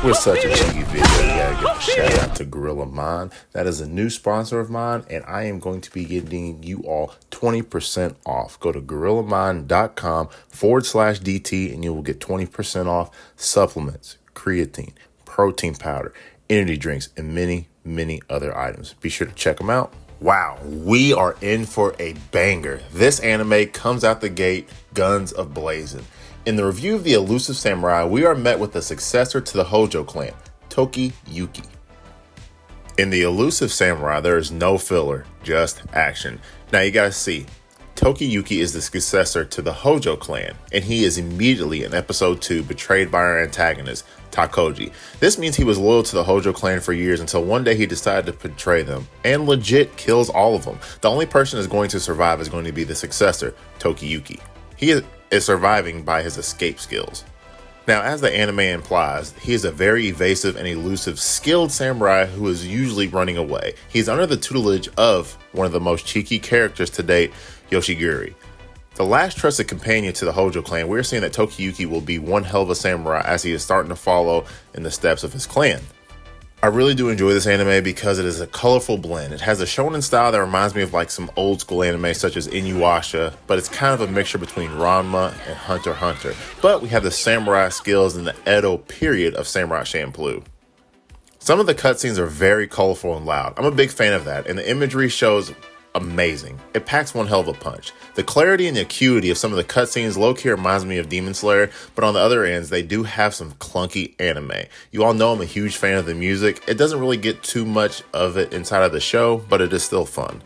With such a cheeky video, we gotta give a shout out to Gorilla Mind. That is a new sponsor of mine, and I am going to be getting you all 20% off. Go to gorillamind.com/DT and you will get 20% off supplements, creatine, protein powder, energy drinks, and many, many other items. Be sure to check them out. Wow, we are in for a banger. This anime comes out the gate, guns a-blazing. In the review of the Elusive Samurai, we are met with the successor to the Hojo clan, Tokiyuki. In the Elusive Samurai, there is no filler, just action. Now you gotta see, Tokiyuki is the successor to the Hojo clan, and he is immediately in episode 2 betrayed by our antagonist, Takauji. This means he was loyal to the Hojo clan for years until one day he decided to betray them, and legit kills all of them. The only person that's going to survive is going to be the successor, Tokiyuki. He is surviving by his escape skills. Now, as the anime implies, he is a very evasive and elusive, skilled samurai who is usually running away. He's under the tutelage of one of the most cheeky characters to date, Yoshigiri. The last trusted companion to the Hojo clan, we're seeing that Tokiyuki will be one hell of a samurai as he is starting to follow in the steps of his clan. I really do enjoy this anime because it is a colorful blend. It has a shonen style that reminds me of like some old school anime such as Inuyasha, but it's kind of a mixture between Ranma and Hunter x Hunter. But we have the samurai skills in the Edo period of Samurai Champloo. Some of the cutscenes are very colorful and loud. I'm a big fan of that, and the imagery shows amazing. It packs one hell of a punch. The clarity and the acuity of some of the cutscenes low-key reminds me of Demon Slayer, but on the other ends, they do have some clunky anime. You all know I'm a huge fan of the music. It doesn't really get too much of it inside of the show, but it is still fun.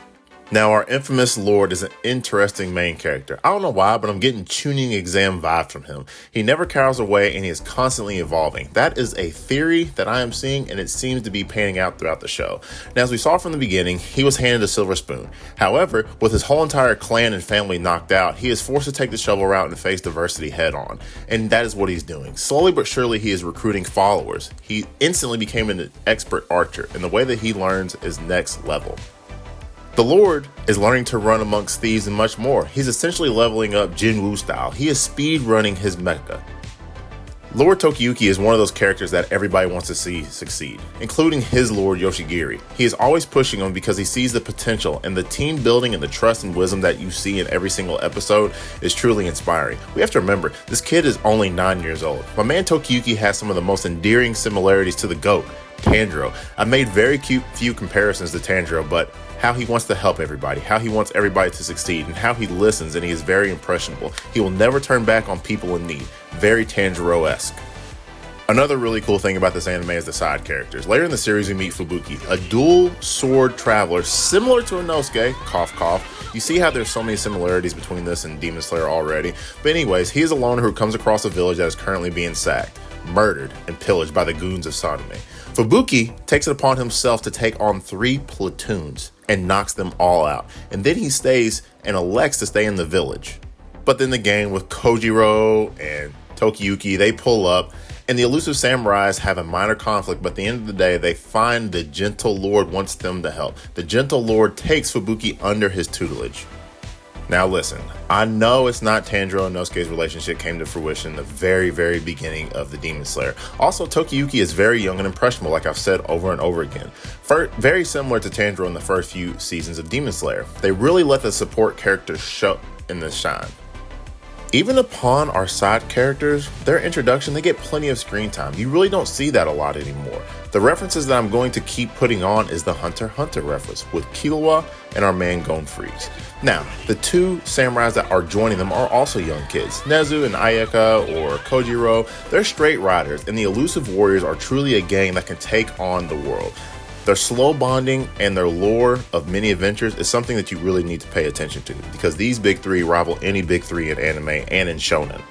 Now, our infamous Lord is an interesting main character. I don't know why, but I'm getting tuning exam vibes from him. He never cowers away and he is constantly evolving. That is a theory that I am seeing, and it seems to be panning out throughout the show. Now, as we saw from the beginning, he was handed a silver spoon. However, with his whole entire clan and family knocked out, he is forced to take the shovel route and face diversity head on. And that is what he's doing. Slowly but surely, he is recruiting followers. He instantly became an expert archer, and the way that he learns is next level. The Lord is learning to run amongst thieves and much more. He's essentially leveling up Jinwoo style. He is speed running his mecha. Lord Tokiyuki is one of those characters that everybody wants to see succeed, including his Lord Yoshigiri. He is always pushing him because he sees the potential, and the team building and the trust and wisdom that you see in every single episode is truly inspiring. We have to remember, this kid is only 9 years old. My man Tokiyuki has some of the most endearing similarities to the GOAT, Tanjiro. I made very few comparisons to Tanjiro, but how he wants to help everybody, how he wants everybody to succeed, and how he listens, and he is very impressionable. He will never turn back on people in need. Very Tanjiro-esque. Another really cool thing about this anime is the side characters. Later in the series, we meet Fubuki, a dual sword traveler similar to Inosuke, cough cough. You see how there's so many similarities between this and Demon Slayer already. But anyways, he is a loner who comes across a village that is currently being sacked, murdered, and pillaged by the goons of Sanome. Fubuki takes it upon himself to take on 3 platoons and knocks them all out. And then he stays and elects to stay in the village. But then the gang with Kojiro and Tokiyuki, they pull up, and the Elusive Samurais have a minor conflict, but at the end of the day, they find the Gentle Lord wants them to help. The Gentle Lord takes Fubuki under his tutelage. Now listen, I know it's not Tanjiro and Inosuke's relationship came to fruition in the very, very beginning of the Demon Slayer. Also, Tokiyuki is very young and impressionable, like I've said over and over again. Very similar to Tanjiro in the first few seasons of Demon Slayer. They really let the support characters show in the shine. Even upon our side characters, their introduction, they get plenty of screen time. You really don't see that a lot anymore. The references that I'm going to keep putting on is the Hunter x Hunter reference with Killua and our man Gon Freeze. Now, the 2 samurais that are joining them are also young kids. Nezu and Ayaka or Kojiro, they're straight riders, and the Elusive Warriors are truly a gang that can take on the world. Their slow bonding and their lore of many adventures is something that you really need to pay attention to, because these big 3 rival any big 3 in anime and in shonen.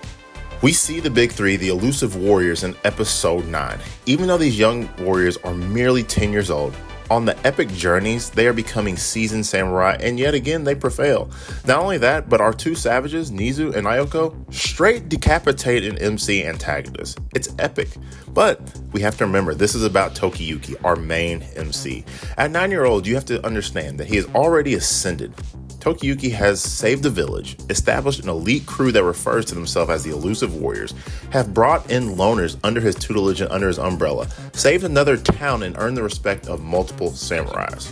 We see the big 3, the Elusive Warriors, in episode 9. Even though these young warriors are merely 10 years old, on the epic journeys, they are becoming seasoned samurai, and yet again, they prevail. Not only that, but our 2 savages, Nezu and Ayako, straight decapitate an MC antagonist. It's epic. But we have to remember, this is about Tokiyuki, our main MC. At 9-year-old, you have to understand that he has already ascended Tokiyuki has saved the village, established an elite crew that refers to themselves as the Elusive Warriors, have brought in loners under his tutelage and under his umbrella, saved another town, and earned the respect of multiple samurais.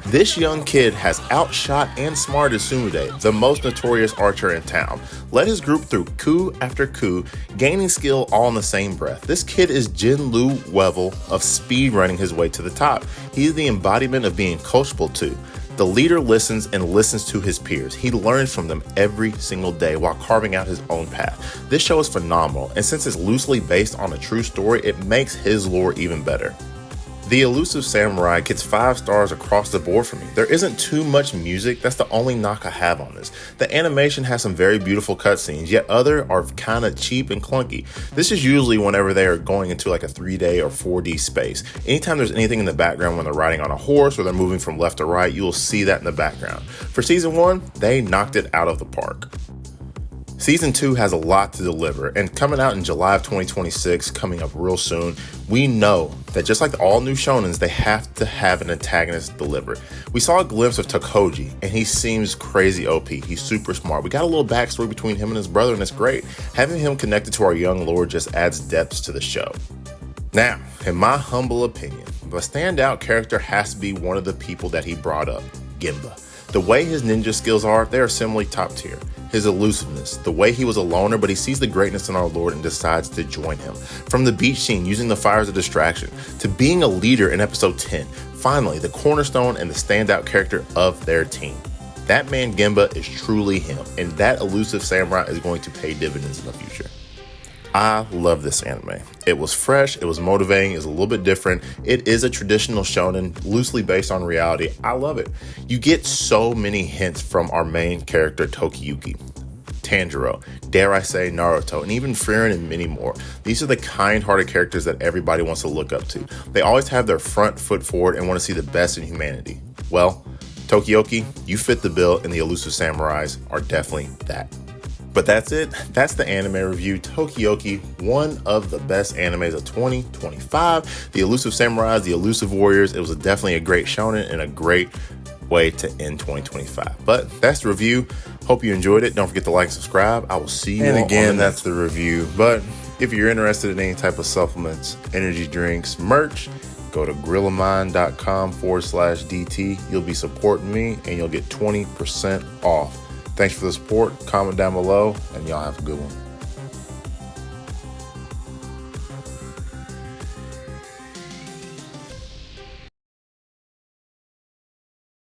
This young kid has outshot and smarted Sumude, the most notorious archer in town, led his group through coup after coup, gaining skill all in the same breath. This kid is Jinwoo level of speed running his way to the top. He is the embodiment of being coachable too. The leader listens and listens to his peers. He learns from them every single day while carving out his own path. This show is phenomenal, and since it's loosely based on a true story, it makes his lore even better. The Elusive Samurai gets 5 stars across the board for me. There isn't too much music, that's the only knock I have on this. The animation has some very beautiful cutscenes, yet other are kind of cheap and clunky. This is usually whenever they are going into like a 3D or 4D space. Anytime there's anything in the background when they're riding on a horse or they're moving from left to right, you will see that in the background. For season 1, they knocked it out of the park. Season 2 has a lot to deliver, and coming out in July of 2026, coming up real soon, we know that just like all new shonens, they have to have an antagonist deliver. We saw a glimpse of Takauji, and he seems crazy OP. He's super smart. We got a little backstory between him and his brother, and it's great. Having him connected to our young lord just adds depth to the show. Now, in my humble opinion, the standout character has to be one of the people that he brought up, Gemba. The way his ninja skills are, they are similarly top tier. His elusiveness, the way he was a loner, but he sees the greatness in our Lord and decides to join him. From the beach scene, using the fire as a distraction, to being a leader in episode 10, finally, the cornerstone and the standout character of their team. That man Gemba is truly him, and that Elusive Samurai is going to pay dividends in the future. I love this anime. It was fresh, it was motivating, it was a little bit different. It is a traditional shonen, loosely based on reality. I love it. You get so many hints from our main character, Tokiyuki, Tanjiro, dare I say Naruto, and even Frieren and many more. These are the kind-hearted characters that everybody wants to look up to. They always have their front foot forward and want to see the best in humanity. Well, Tokiyuki, you fit the bill, and the Elusive Samurais are definitely that. But that's it. That's the anime review. Tokiyuki, one of the best animes of 2025. The Elusive Samurais, the Elusive Warriors. It was definitely a great shonen and a great way to end 2025. But that's the review. Hope you enjoyed it. Don't forget to like and subscribe. I will see you. And again, that's the review. But if you're interested in any type of supplements, energy drinks, merch, go to grillamine.com/DT. You'll be supporting me and you'll get 20% off. Thanks for the support. Comment down below, and y'all have a good one.